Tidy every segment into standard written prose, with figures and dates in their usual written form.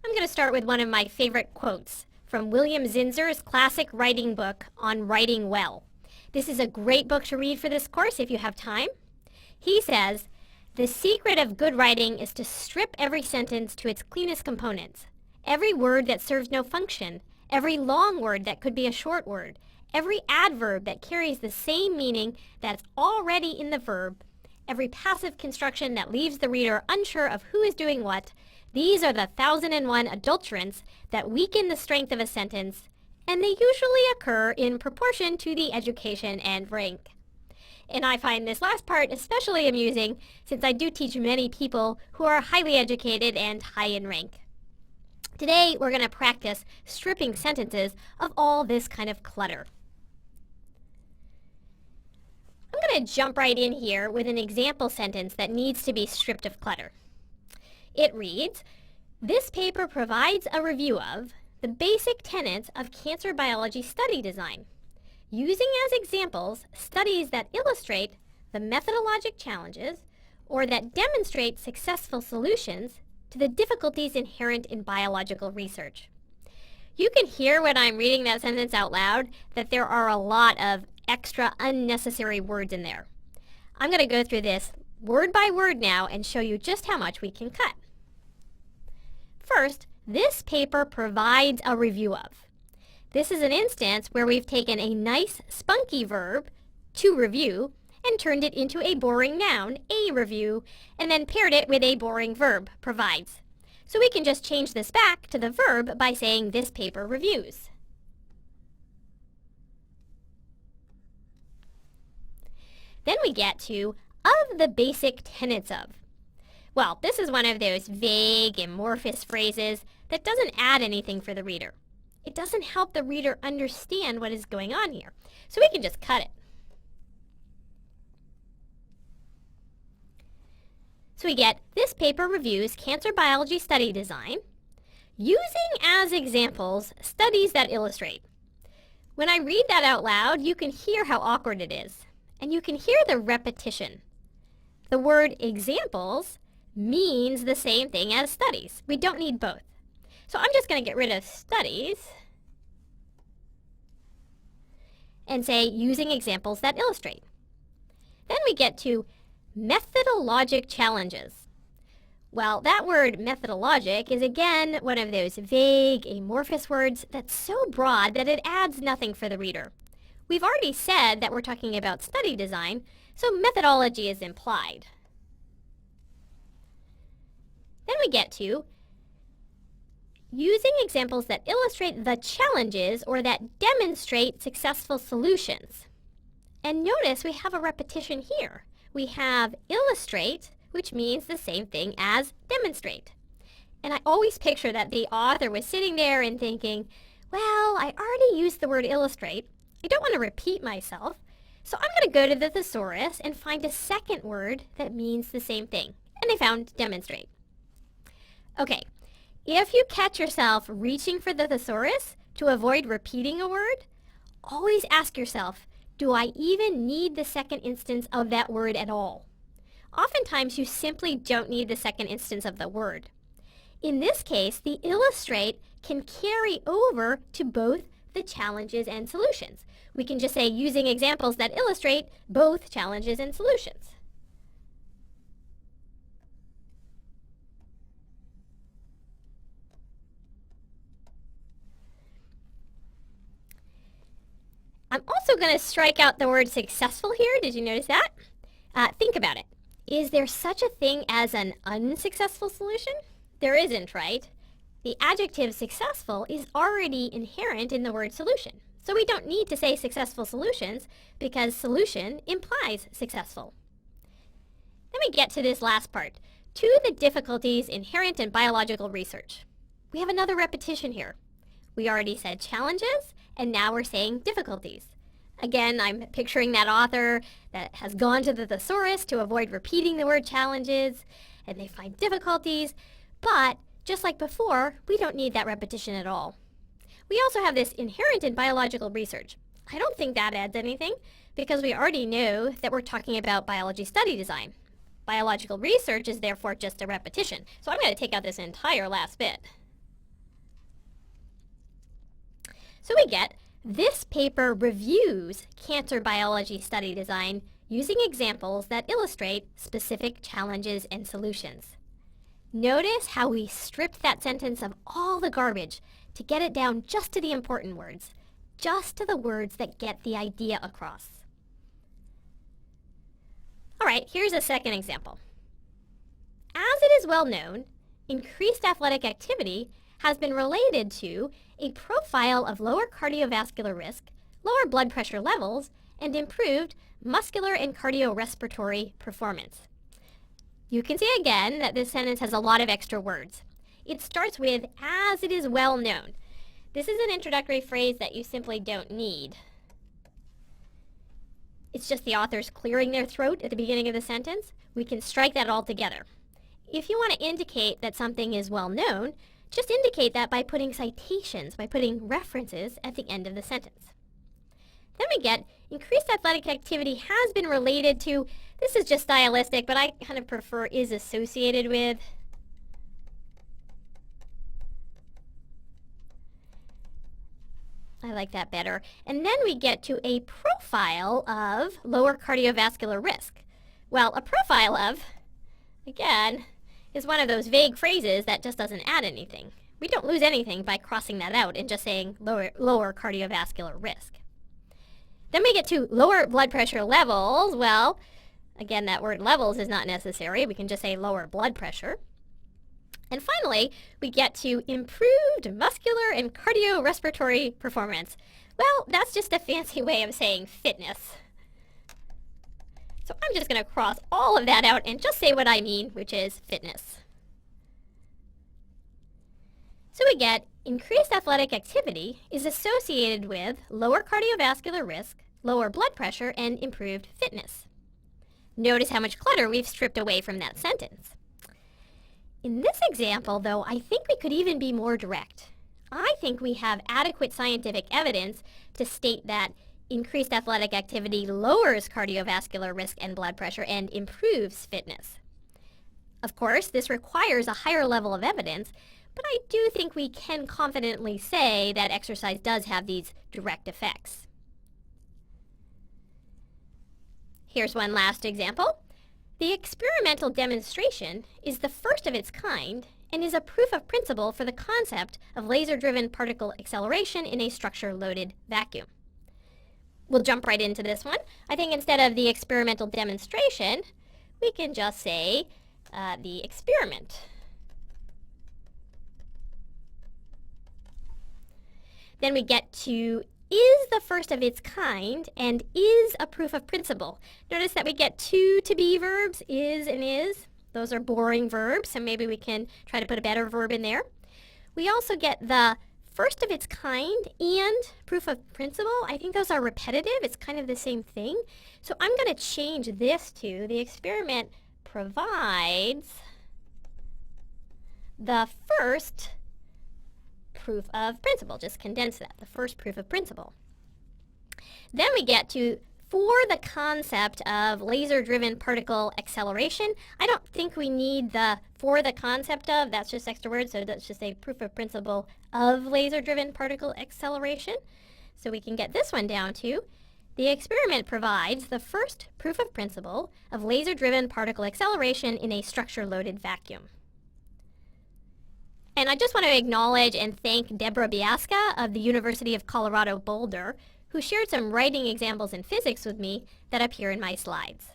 I'm going to start with one of my favorite quotes from William Zinzer's classic writing book on writing well. This is a great book to read for this course if you have time. He says, "The secret of good writing is to strip every sentence to its cleanest components. Every word that serves no function, every long word that could be a short word, every adverb that carries the same meaning that's already in the verb, every passive construction that leaves the reader unsure of who is doing what, these are the 1001 adulterants that weaken the strength of a sentence, and they usually occur in proportion to the education and rank." And I find this last part especially amusing since I do teach many people who are highly educated and high in rank. Today, we're going to practice stripping sentences of all this kind of clutter. I'm going to jump right in here with an example sentence that needs to be stripped of clutter. It reads, "This paper provides a review of the basic tenets of cancer biology study design, using as examples studies that illustrate the methodologic challenges or that demonstrate successful solutions to the difficulties inherent in biological research." You can hear when I'm reading that sentence out loud that there are a lot of extra unnecessary words in there. I'm going to go through this word by word now and show you just how much we can cut. First, this paper provides a review of. This is an instance where we've taken a nice spunky verb, to review, and turned it into a boring noun, a review, and then paired it with a boring verb, provides. So we can just change this back to the verb by saying this paper reviews. Then we get to of the basic tenets of. Well, this is one of those vague, amorphous phrases that doesn't add anything for the reader. It doesn't help the reader understand what is going on here. So we can just cut it. So we get, this paper reviews cancer biology study design, using as examples studies that illustrate. When I read that out loud, you can hear how awkward it is. And you can hear the repetition. The word examples means the same thing as studies. We don't need both. So I'm just going to get rid of studies and say using examples that illustrate. Then we get to methodologic challenges. Well, that word methodologic is again one of those vague, amorphous words that's so broad that it adds nothing for the reader. We've already said that we're talking about study design, so methodology is implied. Then we get to using examples that illustrate the challenges or that demonstrate successful solutions. And notice we have a repetition here. We have illustrate, which means the same thing as demonstrate. And I always picture that the author was sitting there and thinking, well, I already used the word illustrate. I don't want to repeat myself, so I'm going to go to the thesaurus and find a second word that means the same thing. And I found demonstrate. Okay, if you catch yourself reaching for the thesaurus to avoid repeating a word, always ask yourself, do I even need the second instance of that word at all? Oftentimes, you simply don't need the second instance of the word. In this case, the illustrate can carry over to both the challenges and solutions. We can just say using examples that illustrate both challenges and solutions. I'm also going to strike out the word successful here. Did you notice that? Think about it. Is there such a thing as an unsuccessful solution? There isn't, right? The adjective successful is already inherent in the word solution. So we don't need to say successful solutions because solution implies successful. Then we get to this last part, to the difficulties inherent in biological research. We have another repetition here. We already said challenges, and now we're saying difficulties. Again, I'm picturing that author that has gone to the thesaurus to avoid repeating the word challenges, and they find difficulties, but just like before, we don't need that repetition at all. We also have this inherent in biological research. I don't think that adds anything because we already know that we're talking about biology study design. Biological research is therefore just a repetition. So I'm going to take out this entire last bit. So we get, this paper reviews cancer biology study design using examples that illustrate specific challenges and solutions. Notice how we stripped that sentence of all the garbage to get it down just to the important words, just to the words that get the idea across. All right, here's a second example. As it is well known, increased athletic activity has been related to a profile of lower cardiovascular risk, lower blood pressure levels, and improved muscular and cardiorespiratory performance. You can see again that this sentence has a lot of extra words. It starts with, as it is well known. This is an introductory phrase that you simply don't need. It's just the authors clearing their throat at the beginning of the sentence. We can strike that altogether. If you want to indicate that something is well known, just indicate that by putting citations, by putting references at the end of the sentence. Then we get, increased athletic activity has been related to, this is just stylistic, but I kind of prefer is associated with. I like that better. And then we get to a profile of lower cardiovascular risk. Well, a profile of, again, is one of those vague phrases that just doesn't add anything. We don't lose anything by crossing that out and just saying lower cardiovascular risk. Then we get to lower blood pressure levels. Well, again, that word levels is not necessary. We can just say lower blood pressure. And finally, we get to improved muscular and cardiorespiratory performance. Well, that's just a fancy way of saying fitness. So I'm just going to cross all of that out and just say what I mean, which is fitness. So we get, increased athletic activity is associated with lower cardiovascular risk, lower blood pressure, and improved fitness. Notice how much clutter we've stripped away from that sentence. In this example, though, I think we could even be more direct. I think we have adequate scientific evidence to state that increased athletic activity lowers cardiovascular risk and blood pressure and improves fitness. Of course, this requires a higher level of evidence, but I do think we can confidently say that exercise does have these direct effects. Here's one last example. The experimental demonstration is the first of its kind and is a proof of principle for the concept of laser-driven particle acceleration in a structure-loaded vacuum. We'll jump right into this one. I think instead of the experimental demonstration, we can just say the experiment. Then we get to is the first of its kind and is a proof of principle. Notice that we get two to-be verbs, is and is. Those are boring verbs, so maybe we can try to put a better verb in there. We also get the first of its kind and proof of principle. I think those are repetitive. It's kind of the same thing. So I'm going to change this to the experiment provides the first proof of principle. Just condense that, the first proof of principle. Then we get to for the concept of laser-driven particle acceleration. I don't think we need the for the concept of, that's just extra words, so let's just say proof of principle of laser-driven particle acceleration. So we can get this one down to the experiment provides the first proof of principle of laser-driven particle acceleration in a structure-loaded vacuum. And I just want to acknowledge and thank Deborah Biasca of the University of Colorado Boulder, who shared some writing examples in physics with me that appear in my slides.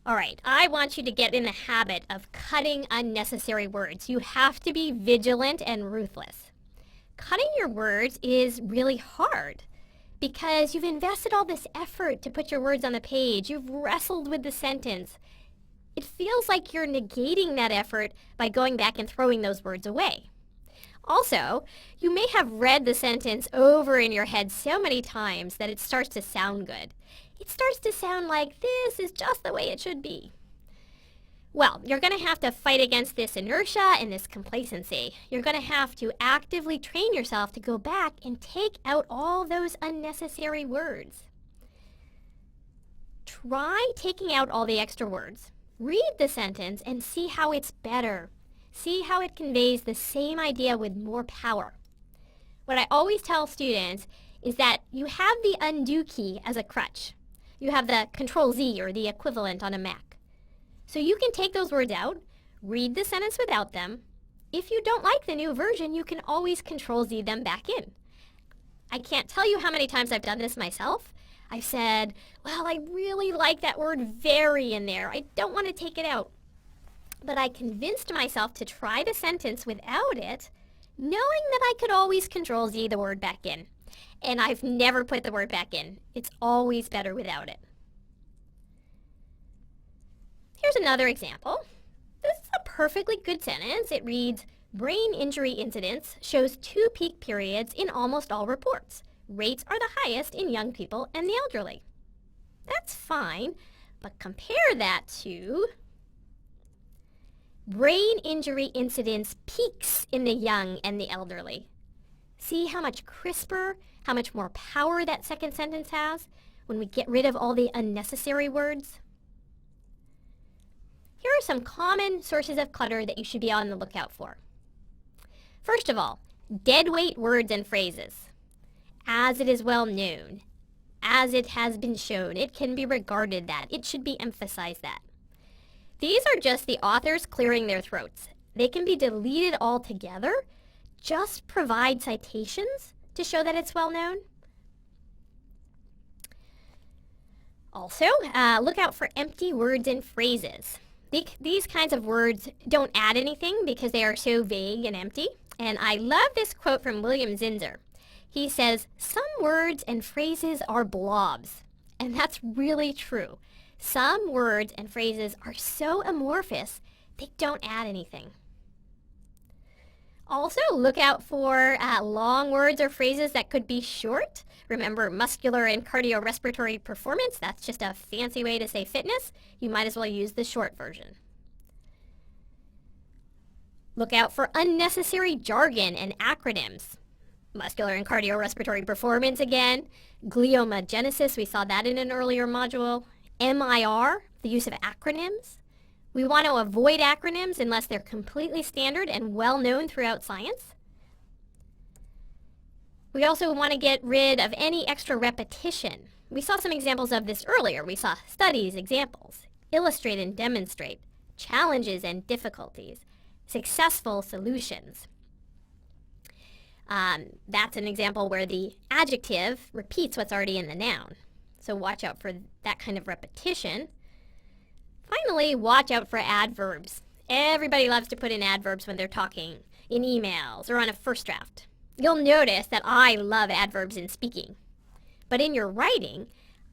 All right, I want you to get in the habit of cutting unnecessary words. You have to be vigilant and ruthless. Cutting your words is really hard because you've invested all this effort to put your words on the page. You've wrestled with the sentence. It feels like you're negating that effort by going back and throwing those words away. Also, you may have read the sentence over in your head so many times that it starts to sound good. It starts to sound like this is just the way it should be. Well, you're going to have to fight against this inertia and this complacency. You're going to have to actively train yourself to go back and take out all those unnecessary words. Try taking out all the extra words. Read the sentence and see how it's better. See how it conveys the same idea with more power. What I always tell students is that you have the undo key as a crutch. You have the Control-Z or the equivalent on a Mac. So you can take those words out, read the sentence without them. If you don't like the new version, you can always Control-Z them back in. I can't tell you how many times I've done this myself. I've said, well, I really like that word very in there. I don't want to take it out. But I convinced myself to try the sentence without it, knowing that I could always Control-Z the word back in. And I've never put the word back in. It's always better without it. Here's another example. This is a perfectly good sentence. It reads, brain injury incidence shows 2 peak periods in almost all reports. Rates are the highest in young people and the elderly. That's fine, but compare that to brain injury incidence peaks in the young and the elderly. See how much crisper, how much more power that second sentence has when we get rid of all the unnecessary words? Here are some common sources of clutter that you should be on the lookout for. First of all, deadweight words and phrases. As it is well known, as it has been shown, it can be regarded that, it should be emphasized that. These are just the authors clearing their throats. They can be deleted altogether. Just provide citations to show that it's well known. Also, look out for empty words and phrases. These kinds of words don't add anything because they are so vague and empty. And I love this quote from William Zinsser. He says, some words and phrases are blobs. And that's really true. Some words and phrases are so amorphous, they don't add anything. Also, look out for long words or phrases that could be short. Remember, muscular and cardiorespiratory performance, that's just a fancy way to say fitness. You might as well use the short version. Look out for unnecessary jargon and acronyms. Muscular and cardiorespiratory performance again. Gliomagenesis, we saw that in an earlier module. MIR, the use of acronyms. We want to avoid acronyms unless they're completely standard and well known throughout science. We also want to get rid of any extra repetition. We saw some examples of this earlier. We saw studies, examples, illustrate and demonstrate, challenges and difficulties, successful solutions. That's an example where the adjective repeats what's already in the noun. So watch out for that kind of repetition. Finally, watch out for adverbs. Everybody loves to put in adverbs when they're talking, in emails, or on a first draft. You'll notice that I love adverbs in speaking. But in your writing,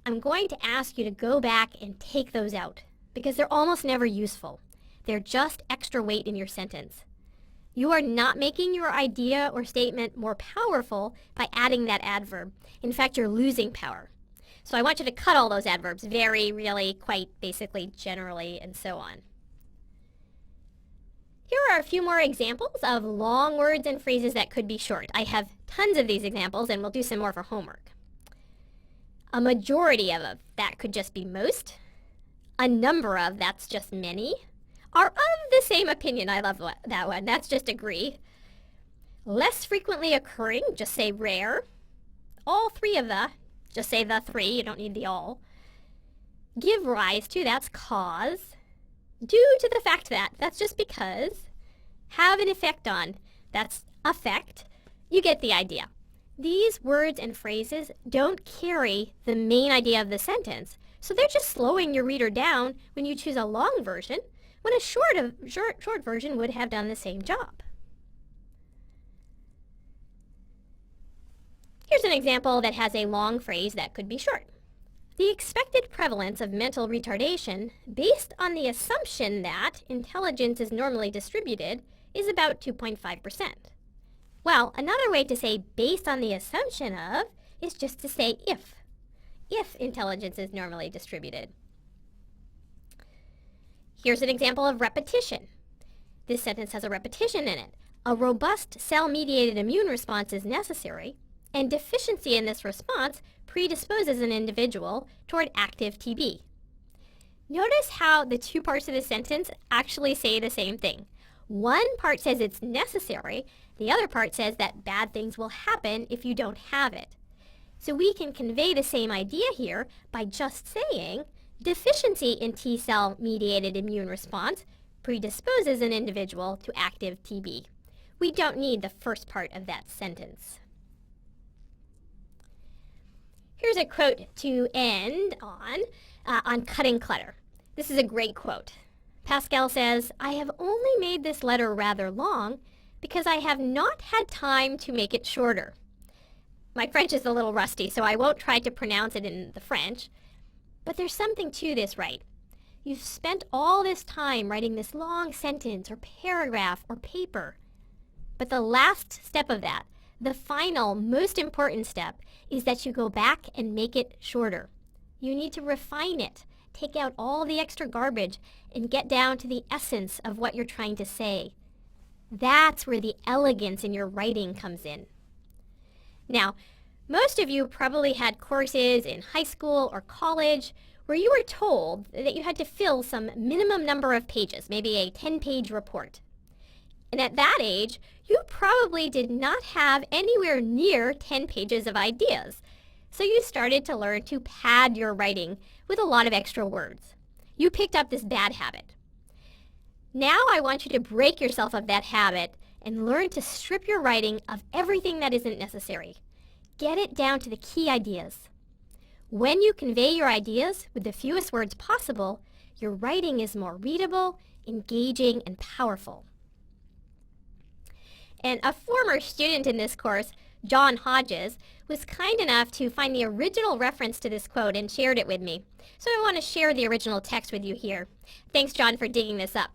I'm going to ask you to go back and take those out, because they're almost never useful. They're just extra weight in your sentence. You are not making your idea or statement more powerful by adding that adverb. In fact, you're losing power. So I want you to cut all those adverbs, very, really, quite, basically, generally, and so on. Here are a few more examples of long words and phrases that could be short. I have tons of these examples, and we'll do some more for homework. A majority of, that could just be most. A number of, that's just many. Are of the same opinion, I love that one, that's just agree. Less frequently occurring, just say rare. All three of the, just say the three, you don't need the all. Give rise to, that's cause. Due to the fact that, that's just because. Have an effect on, that's affect. You get the idea. These words and phrases don't carry the main idea of the sentence, so they're just slowing your reader down when you choose a long version, when a short version would have done the same job. Here's an example that has a long phrase that could be short. The expected prevalence of mental retardation, based on the assumption that intelligence is normally distributed, is about 2.5%. Well, another way to say based on the assumption of is just to say if intelligence is normally distributed. Here's an example of repetition. This sentence has a repetition in it. A robust cell-mediated immune response is necessary, and deficiency in this response predisposes an individual toward active TB. Notice how the two parts of the sentence actually say the same thing. One part says it's necessary, the other part says that bad things will happen if you don't have it. So we can convey the same idea here by just saying deficiency in T-cell mediated immune response predisposes an individual to active TB. We don't need the first part of that sentence. Here's a quote to end on cutting clutter. This is a great quote. Pascal says, "I have only made this letter rather long because I have not had time to make it shorter." My French is a little rusty, so I won't try to pronounce it in the French, but there's something to this, right? You've spent all this time writing this long sentence or paragraph or paper, but the last step of that, the final, most important step, is that you go back and make it shorter. You need to refine it, take out all the extra garbage, and get down to the essence of what you're trying to say. That's where the elegance in your writing comes in. Now, most of you probably had courses in high school or college where you were told that you had to fill some minimum number of pages, maybe a 10-page report. And at that age, you probably did not have anywhere near 10 pages of ideas. So you started to learn to pad your writing with a lot of extra words. You picked up this bad habit. Now I want you to break yourself of that habit and learn to strip your writing of everything that isn't necessary. Get it down to the key ideas. When you convey your ideas with the fewest words possible, your writing is more readable, engaging, and powerful. And a former student in this course, John Hodges, was kind enough to find the original reference to this quote and shared it with me. So I want to share the original text with you here. Thanks, John, for digging this up.